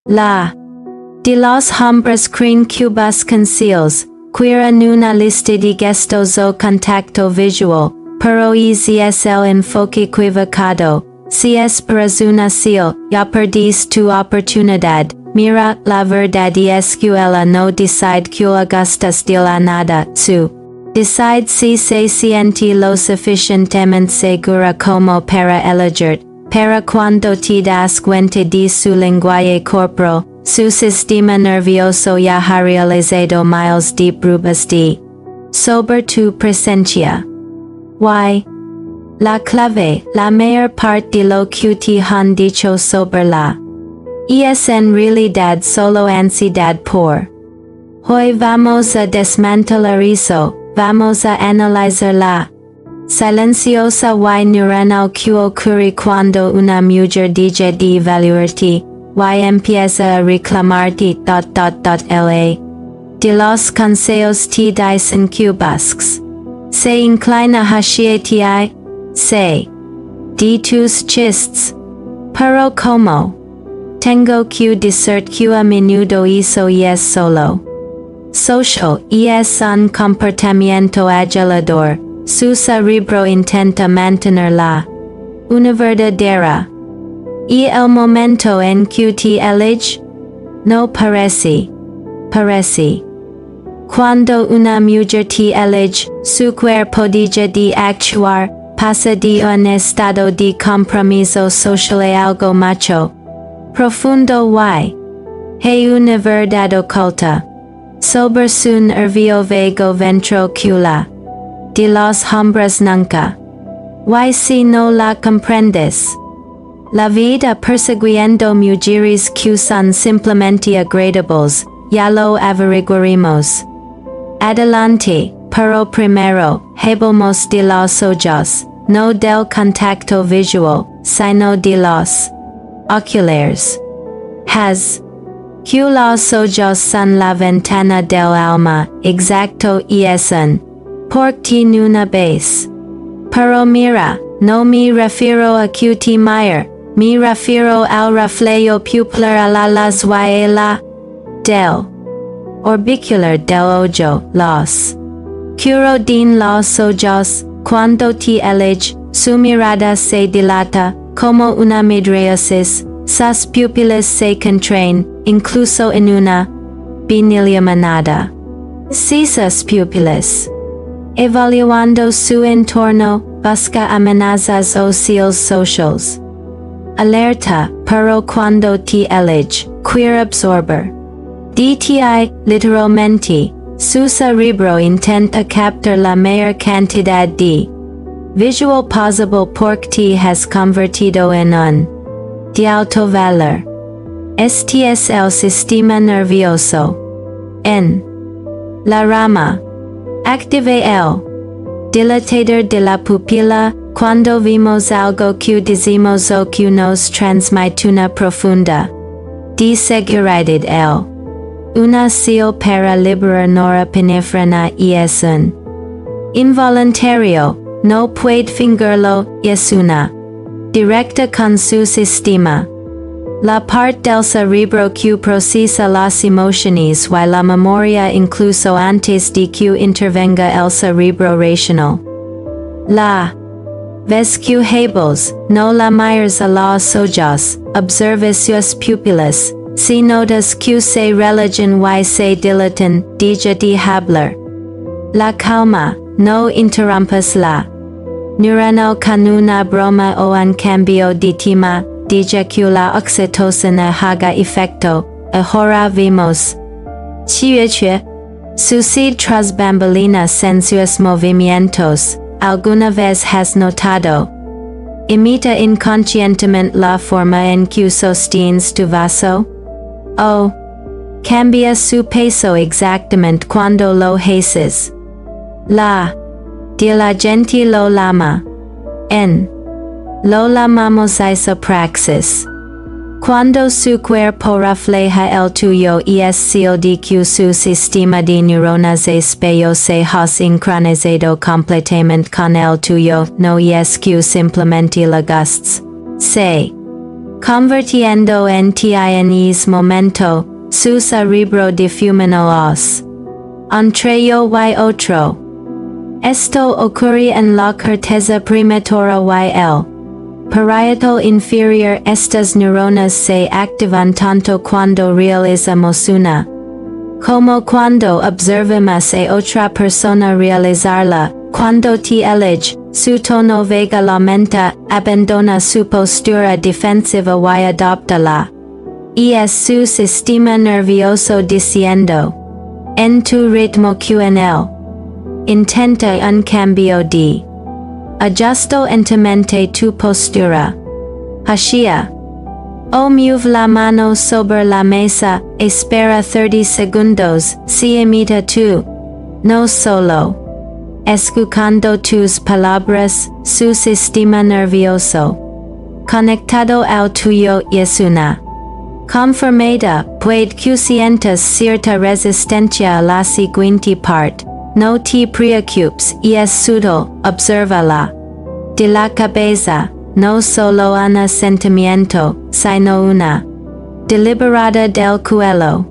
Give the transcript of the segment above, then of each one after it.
La. De los hombres creen cubas conceals, queer en una lista de gestos o contacto visual, pero es el enfoque equivocado. Si esperas una seal, ya perdís tu oportunidad. Mira, la verdad es que ella no decide que gustas de la nada, su decide si se siente lo suficientemente segura como para elegir, para cuando te das cuenta de su lenguaje corporal, su sistema nervioso ya ha realizado miles de pruebas de sobre tu presencia. Why? La clave, la mayor parte de lo que te han dicho sobre la es en realidad solo ansiedad por. Hoy vamos a desmantelar eso, vamos a analizar la silenciosa y neuronal que ocurre cuando una mujer deja de evaluarte, y empieza a reclamarte. La. De los consejos te dicen que busques. Se inclina hacia ti. Se. De tus chistes. Pero como. Tengo que decir que a menudo eso es solo social, es un comportamiento agilador, su cerebro intenta mantenerla una verdadera. Y el momento en que te elige, no parece. Cuando una mujer te elige, su cuerpo deja de actuar, pasa de un estado de compromiso social a algo macho profundo y hay una verdad oculta sobre su nervio vago ventricular de los hombres nunca. Y si no la comprendes, la vida persiguiendo mujeres que son simplemente agradables, ya lo averiguaremos. Adelante, pero primero, hablemos de los ojos, no del contacto visual, sino de los oculares. Que los ojos son la ventana del alma, exacto es un. Porque una vez. Pero mira, no me refiero a que te mire, me refiero al reflejo pupilar a la luz y la del orbicular del ojo, los curo din los ojos, cuando te elige, su mirada se dilata, como una midriasis, sus pupilas se contraen, incluso en una biniliamanada. Si sus pupilas, evaluando su entorno, busca amenazas o seals socials. Alerta, pero cuando te elige, queer absorber. DTI, literalmente, su cerebro intenta captar la mayor cantidad de visual possible porque te has convertido en un de alto valor. Este es el sistema nervioso. En la rama. Active el dilatador de la pupila, cuando vimos algo que decimos o que nos transmite una profunda de seguridad el una seal para liberar norepinefrina y es un involuntario, no puede fingerlo, es una directa con su sistema. La parte del cerebro que procesa las emociones y la memoria incluso antes de que intervenga el cerebro racional. La vez que hables, no la mires a los ojos, observa sus pupilas, si notas que se relajan y se dilatan, deja de hablar. La calma, no interrumpas la neuronal con una broma o un cambio de tema, deja que la oxitocina haga efecto, ahora vemos. Sucede tras bambalinas en sus movimientos, alguna vez has notado. Imita inconscientemente la forma en que sostienes tu vaso. O cambia su peso exactamente cuando lo haces. La de la gente lo lama. Lo llamamos isopraxis. Cuando su cuerpo refleja el tuyo es señal de que su sistema de neuronas espejo se ha sincronizado completamente con el tuyo, no es que simplemente le gustes. Se convirtiendo en tienes momento, su cerebro difuminolos. Entre yo y otro. Esto ocurre en la corteza prematura y el parietal inferior. Estas neuronas se activan tanto cuando realizamos una, como cuando observamos a otra persona realizarla. Cuando su tono vaguamente abandona su postura defensiva y adopta la, y es su sistema nervioso diciendo, en tu ritmo QNL. Intenta un cambio de ajusto enteramente tu postura. Hacia. O mueve la mano sobre la mesa, espera 30 segundos, si imita tu, no solo escuchando tus palabras, su sistema nervioso conectado al tuyo es una confirmada. Puede que sientas cierta resistencia a la siguiente parte. No te preocupes, es sutil, obsérvala. De la cabeza, no solo un sentimiento, sino una deliberada del cuello.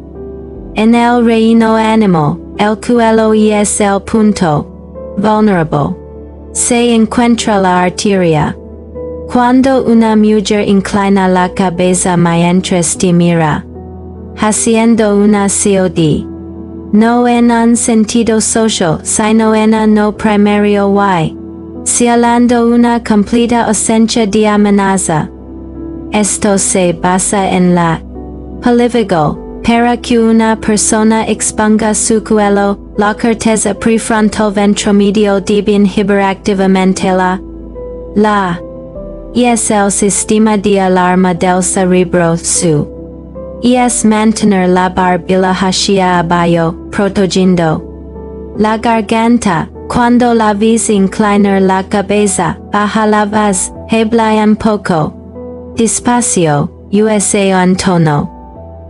En el reino animal, el cuello es el punto vulnerable. Se encuentra la arteria. Cuando una mujer inclina la cabeza mientras te mira, haciendo una COD. No en un sentido social, sino en un no primario y sealando una completa ausencia de amenaza. Esto se basa en la polivagal. Para que una persona exponga su cuello, la corteza prefrontal ventromedio debe inhibir activamente la es el sistema de alarma del cerebro. Su es mantener la barbilla hacia abajo, protegiendo la garganta. Cuando la ves inclinar la cabeza, baja la voz, habla un poco despacio, usa un tono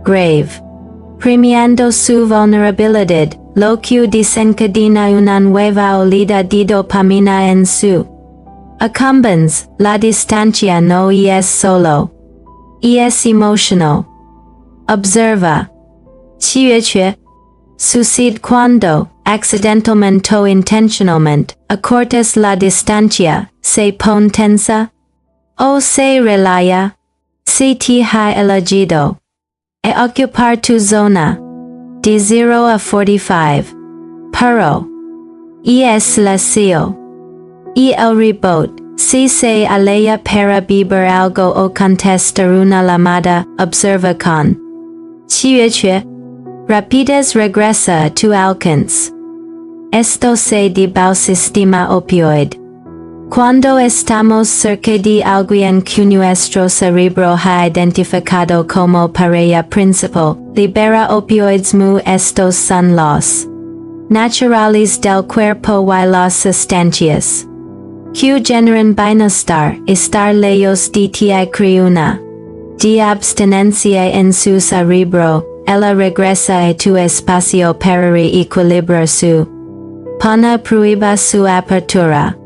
grave, premiando su vulnerabilidad, lo que desencadena una nueva oleada de dopamina en su accumbens. La distancia no es solo, es emotional. Observa. Sucede cuando, accidentalmente o intencionalmente, acortas la distancia, se pone tensa, o se relaya, si te ha elegido ocupar tu zona de 0 a 45. Pero es la CEO. Y el rebote, si se alea para beber algo o contestar una llamada, observa con rapidez regresa a tu alcance. Esto se debe al sistema opioide. Cuando estamos cerca de alguien que nuestro cerebro ha identificado como pareja principal, libera opioides. Estos son los naturales del cuerpo y las sustancias que generan bienestar. Estar lejos de ti crea una de abstinencia en su cerebro. Ella regresa a tu espacio para reequilibrar su pone prueba su apertura.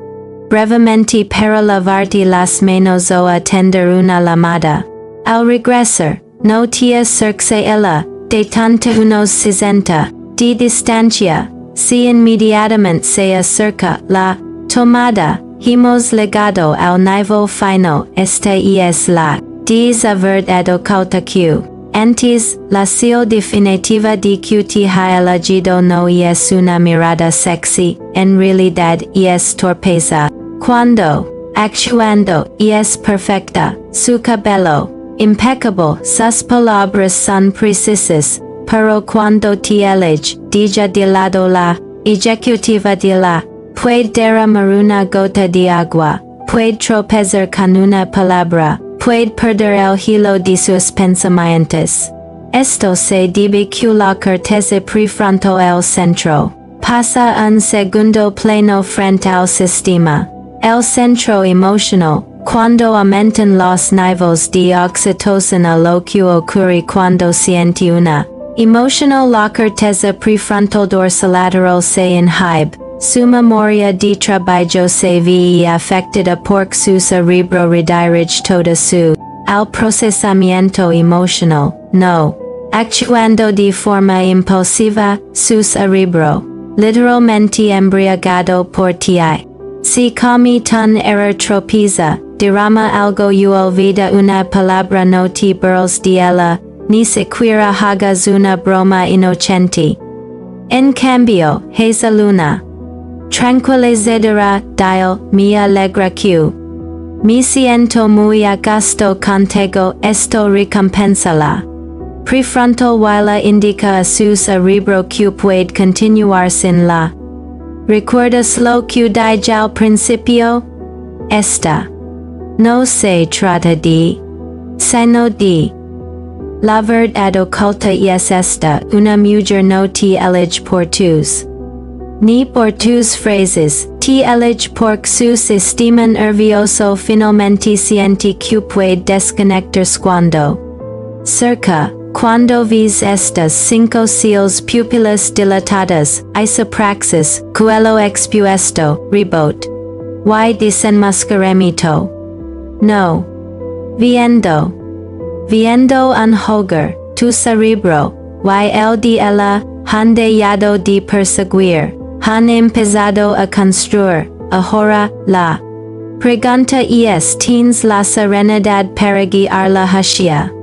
Brevemente para lavarte las manos o atender una llamada. Al regresar, no te acerques a ella, de tanto unos 60 de distancia. Si inmediatamente se acerca la tomada, hemos llegado al nivel final. Esta es la desverdad cautacue. Antes, la señal definitiva de que te ha elegido no es una mirada sexy, en realidad es torpeza. Cuando, actuando, es perfecta, su cabello, impecable, sus palabras son precisas, pero cuando te elige, deja de lado la ejecutiva de la, puede derramar una gota de agua, puede tropezar con una palabra, puede perder el hilo de sus pensamientos. Esto se debe que la corteza prefrontal el centro pasa un segundo plano frente al sistema. El centro emocional, cuando aumentan los niveles de oxitocina. Lo que ocurre cuando siente una emotional. La corteza prefrontal dorsolateral se inhibe. Su memoria de trabajo se ve afectada porque su cerebro redirige toda su al procesamiento emocional, no. Actuando de forma impulsiva, su cerebro, literalmente embriagado por ti. Si come tan error tropieza, derrama algo y olvida una palabra no te burles de ella, ni siquiera hagas una broma inocente. En cambio, es luna tranquilizadora, dial, me alegra que me siento muy a gusto contigo, esto recompensala. Prefrontal while indica a su cerebro que puede continuar sin la. ¿Recuerdas lo que dije al principio? Esta no se trata de, sino de la verdad oculta y es esta, una mujer no te elige por tus, ni por tus frases, te elige por su sistema nervioso finalmente siente que puede desconectarse cuando cerca. Cuando ves estas 5 seals pupilas dilatadas, isopraxis, coelho expuesto, rebote. Y desenmascaramiento. No. Viendo un hogar, tu cerebro, y el de ella, han dejado de perseguir, han empezado a construir, ahora, la pregunta es, ¿tienes la serenidad para guiar la hacia